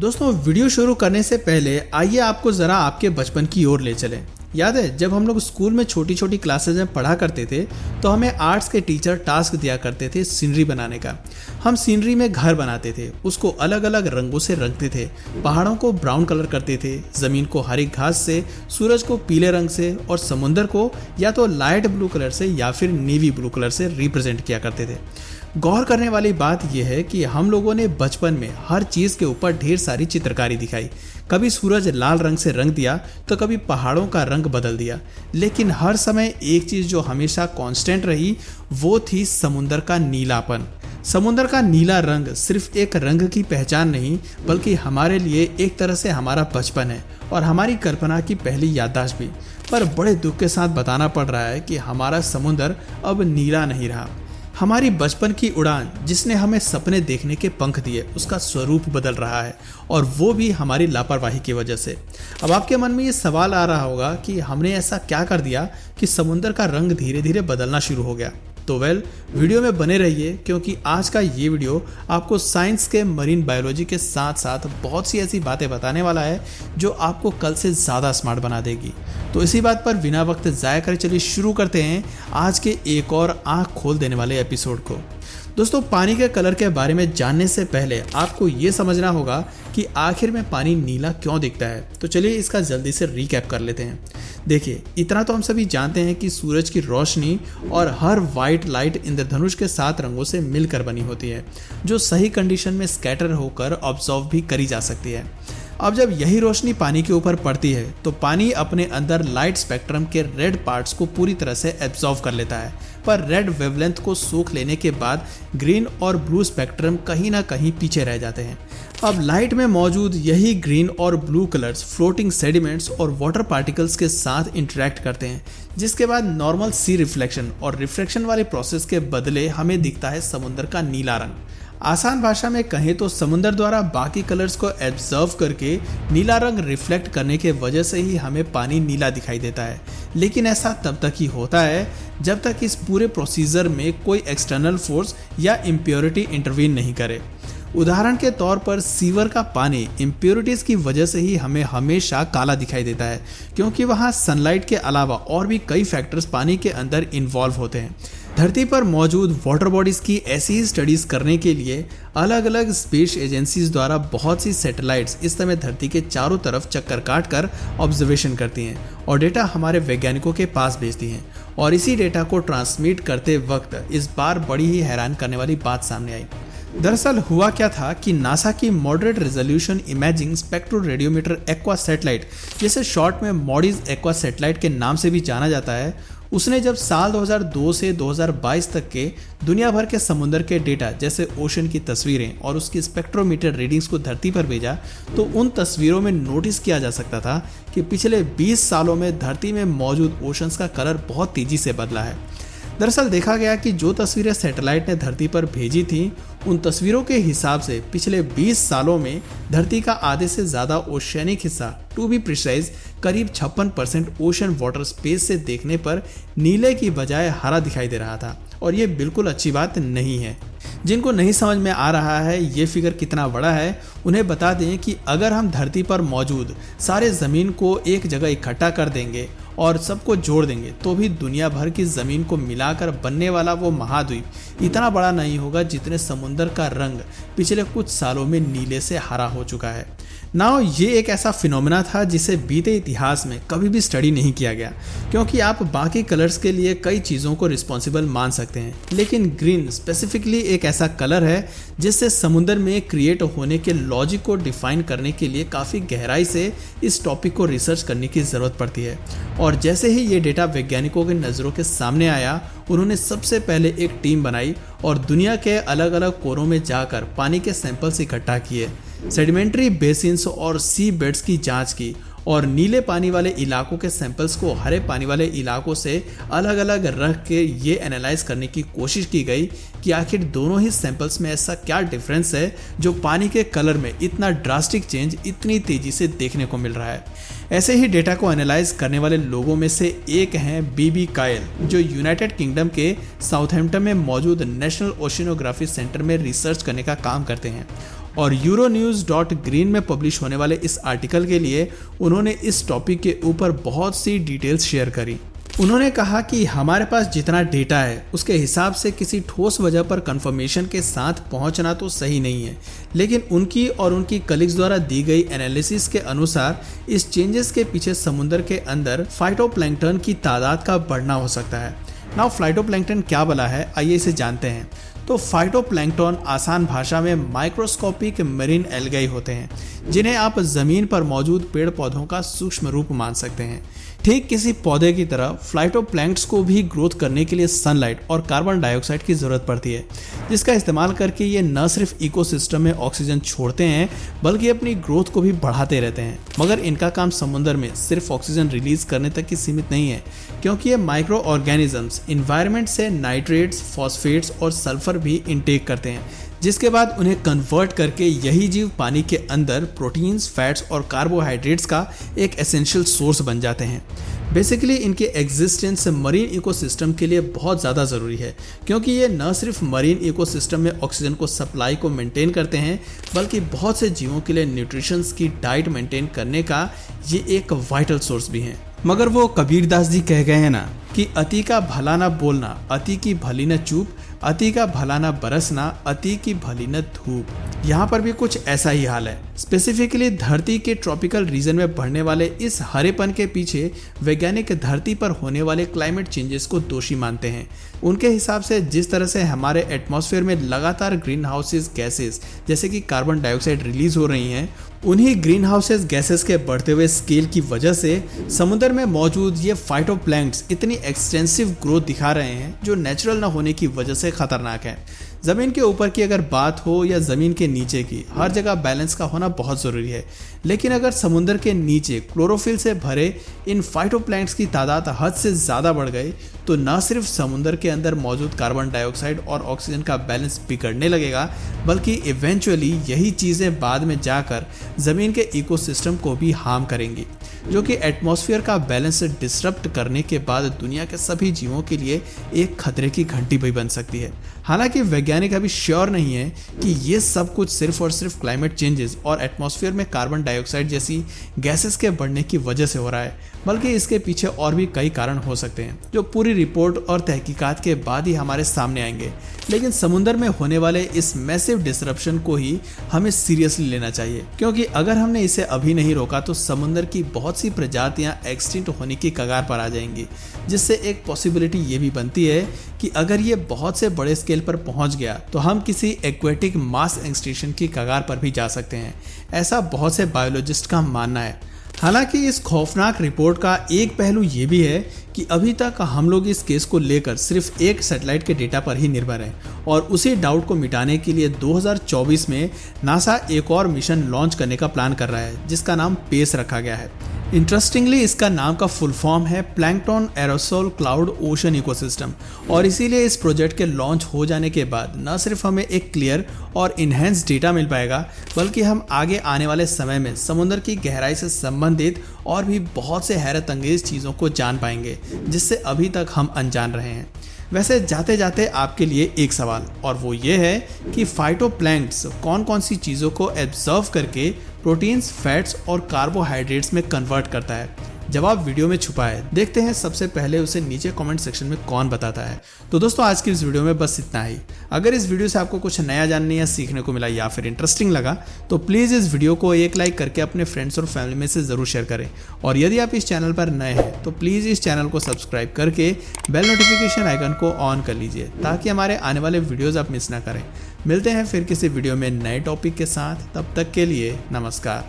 दोस्तों वीडियो शुरू करने से पहले आइए आपको ज़रा आपके बचपन की ओर ले चलें। याद है जब हम लोग स्कूल में छोटी छोटी क्लासेज में पढ़ा करते थे तो हमें आर्ट्स के टीचर टास्क दिया करते थे सीनरी बनाने का। हम सीनरी में घर बनाते थे, उसको अलग अलग रंगों से रंगते थे, पहाड़ों को ब्राउन कलर करते थे, ज़मीन को हरी घास से, सूरज को पीले रंग से और समुंदर को या तो लाइट ब्लू कलर से या फिर नेवी ब्लू कलर से रिप्रेजेंट किया करते थे। गौर करने वाली बात यह है कि हम लोगों ने बचपन में हर चीज़ के ऊपर ढेर सारी चित्रकारी दिखाई। कभी सूरज लाल रंग से रंग दिया तो कभी पहाड़ों का रंग बदल दिया, लेकिन हर समय एक चीज़ जो हमेशा कांस्टेंट रही वो थी समुंदर का नीलापन। समुंदर का नीला रंग सिर्फ एक रंग की पहचान नहीं बल्कि हमारे लिए एक तरह से हमारा बचपन है और हमारी कल्पना की पहली याददाश्त भी। पर बड़े दुख के साथ बताना पड़ रहा है कि हमारा समुंदर अब नीला नहीं रहा। हमारी बचपन की उड़ान जिसने हमें सपने देखने के पंख दिए उसका स्वरूप बदल रहा है, और वो भी हमारी लापरवाही की वजह से। अब आपके मन में ये सवाल आ रहा होगा कि हमने ऐसा क्या कर दिया कि समुंदर का रंग धीरे धीरे बदलना शुरू हो गया। तो वीडियो में बने रहिए क्योंकि आज का ये वीडियो आपको साइंस के मरीन बायोलॉजी के साथ साथ बहुत सी ऐसी बातें बताने वाला है जो आपको कल से ज़्यादा स्मार्ट बना देगी। तो इसी बात पर बिना वक्त ज़ाया करे चलिए शुरू करते हैं आज के एक और आँख खोल देने वाले एपिसोड को। दोस्तों पानी के कलर के बारे में जानने से पहले आपको ये समझना होगा कि आखिर में पानी नीला क्यों दिखता है। तो चलिए इसका जल्दी से रिकैप कर लेते हैं। देखिए इतना तो हम सभी जानते हैं कि सूरज की रोशनी और हर वाइट लाइट इंद्रधनुष के 7 रंगों से मिलकर बनी होती है जो सही कंडीशन में स्कैटर होकर ऑब्जर्व भी करी जा सकती है। अब जब यही रोशनी पानी के ऊपर पड़ती है तो पानी अपने अंदर लाइट स्पेक्ट्रम के रेड पार्ट्स को पूरी तरह से एब्जॉर्व कर लेता है, पर रेड वेवलेंथ को सोख लेने के बाद ग्रीन और ब्लू स्पेक्ट्रम कहीं ना कहीं पीछे रह जाते हैं। अब लाइट में मौजूद यही ग्रीन और ब्लू कलर्स फ्लोटिंग सेडिमेंट्स और वाटर पार्टिकल्स के साथ इंटरेक्ट करते हैं, जिसके बाद नॉर्मल सी रिफ्लेक्शन और रिफ्रैक्शन वाले प्रोसेस के बदले हमें दिखता है समुद्र का नीला रंग। आसान भाषा में कहें तो समुंदर द्वारा बाकी कलर्स को एब्जर्व करके नीला रंग रिफ्लेक्ट करने के वजह से ही हमें पानी नीला दिखाई देता है। लेकिन ऐसा तब तक ही होता है जब तक इस पूरे प्रोसीजर में कोई एक्सटर्नल फोर्स या इम्प्योरिटी इंटरवीन नहीं करे। उदाहरण के तौर पर सीवर का पानी इम्प्योरिटीज़ की वजह से ही हमें हमेशा काला दिखाई देता है, क्योंकि वहाँ सनलाइट के अलावा और भी कई फैक्टर्स पानी के अंदर इन्वॉल्व होते हैं। धरती पर मौजूद वाटर बॉडीज़ की ऐसी ही स्टडीज़ करने के लिए अलग अलग स्पेस एजेंसीज द्वारा बहुत सी सैटेलाइट्स इस समय धरती के चारों तरफ चक्कर काट कर ऑब्जर्वेशन करती हैं और डेटा हमारे वैज्ञानिकों के पास भेजती हैं। और इसी डेटा को ट्रांसमिट करते वक्त इस बार बड़ी ही हैरान करने वाली बात सामने आई। दरअसल हुआ क्या था कि नासा की moderate resolution imaging spectro radiometer aqua satellite, जिसे शॉर्ट में मॉडीज एक्वा सैटेलाइट के नाम से भी जाना जाता है, उसने जब साल 2002 से 2022 तक के दुनिया भर के समुद्र के डेटा जैसे ओशन की तस्वीरें और उसकी स्पेक्ट्रोमीटर रीडिंग्स को धरती पर भेजा तो उन तस्वीरों में नोटिस किया जा सकता था कि पिछले 20 सालों में धरती में मौजूद ओशंस का कलर बहुत तेजी से बदला है। दरअसल देखा गया कि जो तस्वीरें सैटेलाइट ने धरती पर भेजी थी उन तस्वीरों के हिसाब से पिछले 20 सालों में धरती का आधे से ज़्यादा ओशियनिक हिस्सा, टू बी प्रिसाइज करीब 56% ओशन वाटर स्पेस से देखने पर नीले की बजाय हरा दिखाई दे रहा था। और ये बिल्कुल अच्छी बात नहीं है। जिनको नहीं समझ में आ रहा है ये फिगर कितना बड़ा है, उन्हें बता दें कि अगर हम धरती पर मौजूद सारे ज़मीन को एक जगह इकट्ठा कर देंगे और सबको जोड़ देंगे तो भी दुनिया भर की ज़मीन को मिलाकर बनने वाला वो महाद्वीप इतना बड़ा नहीं होगा जितने समुंदर का रंग पिछले कुछ सालों में नीले से हरा हो चुका है। नाउ ये एक ऐसा फिनोमेना था जिसे बीते इतिहास में कभी भी स्टडी नहीं किया गया, क्योंकि आप बाकी कलर्स के लिए कई चीज़ों को रिस्पॉन्सिबल मान सकते हैं, लेकिन ग्रीन स्पेसिफिकली एक ऐसा कलर है जिससे समुद्र में क्रिएट होने के लॉजिक को डिफाइन करने के लिए काफ़ी गहराई से इस टॉपिक को रिसर्च करने की ज़रूरत पड़ती है। और जैसे ही ये डेटा वैज्ञानिकों की नज़रों के सामने आया उन्होंने सबसे पहले एक टीम बनाई और दुनिया के अलग अलग कोनों में जाकर पानी के सैंपल्स इकट्ठा किए, सेडिमेंट्री बेसिन्स और सी बेड्स की जांच की और नीले पानी वाले इलाकों के सैंपल्स को हरे पानी वाले इलाकों से अलग अलग रख के ये एनालाइज करने की कोशिश की गई कि आखिर दोनों ही सैंपल्स में ऐसा क्या डिफरेंस है जो पानी के कलर में इतना ड्रास्टिक चेंज इतनी तेजी से देखने को मिल रहा है। ऐसे ही डेटा को एनालाइज करने वाले लोगों में से एक हैं बीबी कायल, जो यूनाइटेड किंगडम के साउथहैम्पटन में मौजूद नेशनल ओशिनोग्राफी सेंटर में रिसर्च करने का काम करते हैं। और euronews.green में पब्लिश होने वाले इस आर्टिकल के लिए उन्होंने इस टॉपिक के ऊपर बहुत सी डिटेल्स शेयर करी। उन्होंने कहा कि हमारे पास जितना डेटा है उसके हिसाब से किसी ठोस वजह पर कंफर्मेशन के साथ पहुंचना तो सही नहीं है, लेकिन उनकी और उनकी कलीग्स द्वारा दी गई एनालिसिस के अनुसार इस चेंजेस के पीछे समुद्र के अंदर फाइटोप्लैंक्टन की तादाद का बढ़ना हो सकता है। नाउ फाइटोप्लैंक्टन क्या भला है, आइए इसे जानते हैं। तो फाइटोप्लैंक्टन आसान भाषा में माइक्रोस्कोपिक मरीन एल्गाई होते हैं, जिन्हें आप जमीन पर मौजूद पेड़ पौधों का सूक्ष्म रूप मान सकते हैं। ठीक किसी पौधे की तरह फाइटोप्लैंक्ट्स को भी ग्रोथ करने के लिए सनलाइट और कार्बन डाइऑक्साइड की जरूरत पड़ती है, जिसका इस्तेमाल करके ये न सिर्फ इकोसिस्टम में ऑक्सीजन छोड़ते हैं बल्कि अपनी ग्रोथ को भी बढ़ाते रहते हैं। मगर इनका काम समुद्र में सिर्फ ऑक्सीजन रिलीज करने तक ही सीमित नहीं है, क्योंकि ये माइक्रो ऑर्गेनिजम्स इन्वायरमेंट से नाइट्रेट्स, फॉस्फेट्स और सल्फर भी इनटेक करते हैं, जिसके बाद उन्हें कन्वर्ट करके यही जीव पानी के अंदर प्रोटीन्स, फैट्स और कार्बोहाइड्रेट्स का एक एसेंशियल सोर्स बन जाते हैं। बेसिकली इनके एग्जिस्टेंस मरीन इकोसिस्टम के लिए बहुत ज़्यादा ज़रूरी है, क्योंकि ये न सिर्फ मरीन इकोसिस्टम में ऑक्सीजन को सप्लाई को मेंटेन करते हैं बल्कि बहुत से जीवों के लिए न्यूट्रिशंस की डाइट मेंटेन करने का ये एक वाइटल सोर्स भी है। मगर वो कबीरदास जी कह गए हैं ना कि अति का भला न बोलना, अति की भली न चूप, अति का भला न बरसना, अति की भली न धूप। यहाँ पर भी कुछ ऐसा ही हाल है। स्पेसिफिकली धरती के ट्रॉपिकल रीजन में बढ़ने वाले इस हरेपन के पीछे वैज्ञानिक धरती पर होने वाले क्लाइमेट चेंजेस को दोषी मानते हैं। उनके हिसाब से जिस तरह से हमारे एटमॉस्फेयर में लगातार ग्रीन हाउसेज गैसेस जैसे कि कार्बन डाइऑक्साइड रिलीज हो रही हैं, उन्हीं ग्रीन हाउसेज गैसेस के बढ़ते हुए स्केल की वजह से समुद्र में मौजूद ये फाइटोप्लैंक्ट्स इतनी एक्सटेंसिव ग्रोथ दिखा रहे हैं जो नेचुरल न होने की वजह से खतरनाक है। ज़मीन के ऊपर की अगर बात हो या ज़मीन के नीचे की, हर जगह बैलेंस का होना बहुत ज़रूरी है। लेकिन अगर समुद्र के नीचे क्लोरोफिल से भरे इन फाइटोप्लैंक्ट्स की तादाद हद से ज़्यादा बढ़ गई तो न सिर्फ समुद्र के अंदर मौजूद कार्बन डाइऑक्साइड और ऑक्सीजन का बैलेंस बिगड़ने लगेगा, बल्कि इवेंचुअली यही चीज़ें बाद में जाकर ज़मीन के इकोसिस्टम को भी हार्म करेंगी, जो कि एटमॉस्फेयर का बैलेंस डिसरप्ट करने के बाद दुनिया के सभी जीवों के लिए एक खतरे की घंटी भी बन सकती है। हालांकि वैज्ञानिक अभी श्योर नहीं है कि ये सब कुछ सिर्फ और सिर्फ क्लाइमेट चेंजेस और एटमॉस्फेयर में कार्बन डाइऑक्साइड जैसी गैसेस के बढ़ने की वजह से हो रहा है, बल्कि इसके पीछे और भी कई कारण हो सकते हैं जो पूरी रिपोर्ट और तहकीकात के बाद ही हमारे सामने आएंगे। लेकिन समुद्र में होने वाले इस मैसिव डिसरप्शन को ही हमें सीरियसली लेना चाहिए, क्योंकि अगर हमने इसे अभी नहीं रोका तो समुद्र की बहुत सी प्रजातियां एक्सटिंक्ट होने की कगार पर आ जाएंगी, जिससे एक पॉसिबिलिटी ये भी बनती है कि अगर ये बहुत से बड़े स्केल पर पहुंच गया तो हम किसी एक्वेटिक मास एक्सटिंक्शन की कगार पर भी जा सकते हैं। ऐसा बहुत से बायोलॉजिस्ट का मानना है। हालांकि इस खौफनाक रिपोर्ट का एक पहलू ये भी है कि अभी तक हम लोग इस केस को लेकर सिर्फ एक सैटेलाइट के डेटा पर ही निर्भर हैं, और उसी डाउट को मिटाने के लिए 2024 में नासा एक और मिशन लॉन्च करने का प्लान कर रहा है, जिसका नाम पेस रखा गया है। इंटरेस्टिंगली इसका नाम का फुल फॉर्म है plankton aerosol cloud ocean ecosystem, और इसीलिए इस प्रोजेक्ट के लॉन्च हो जाने के बाद न सिर्फ हमें एक क्लियर और इन्हेंस डेटा मिल पाएगा, बल्कि हम आगे आने वाले समय में समुद्र की गहराई से संबंधित और भी बहुत से हैरत अंगेज चीज़ों को जान पाएंगे जिससे अभी तक हम अनजान रहे हैं। वैसे जाते जाते आपके लिए एक सवाल, और वो ये है कि फाइटोप्लैंक्ट्स कौन कौन सी चीज़ों को एब्जॉर्व करके प्रोटीन्स, फैट्स और कार्बोहाइड्रेट्स में कन्वर्ट करता है। जवाब वीडियो में छुपा है, देखते हैं सबसे पहले उसे नीचे कमेंट सेक्शन में कौन बताता है। तो दोस्तों आज की इस वीडियो में बस इतना ही। अगर इस वीडियो से आपको कुछ नया जानने या सीखने को मिला या फिर इंटरेस्टिंग लगा तो प्लीज़ इस वीडियो को एक लाइक करके अपने फ्रेंड्स और फैमिली में से ज़रूर शेयर करें, और यदि आप इस चैनल पर नए हैं तो प्लीज़ इस चैनल को सब्सक्राइब करके बेल नोटिफिकेशन आइकन को ऑन कर लीजिए ताकि हमारे आने वाले वीडियोज़ आप मिस ना करें। मिलते हैं फिर किसी वीडियो में नए टॉपिक के साथ, तब तक के लिए नमस्कार।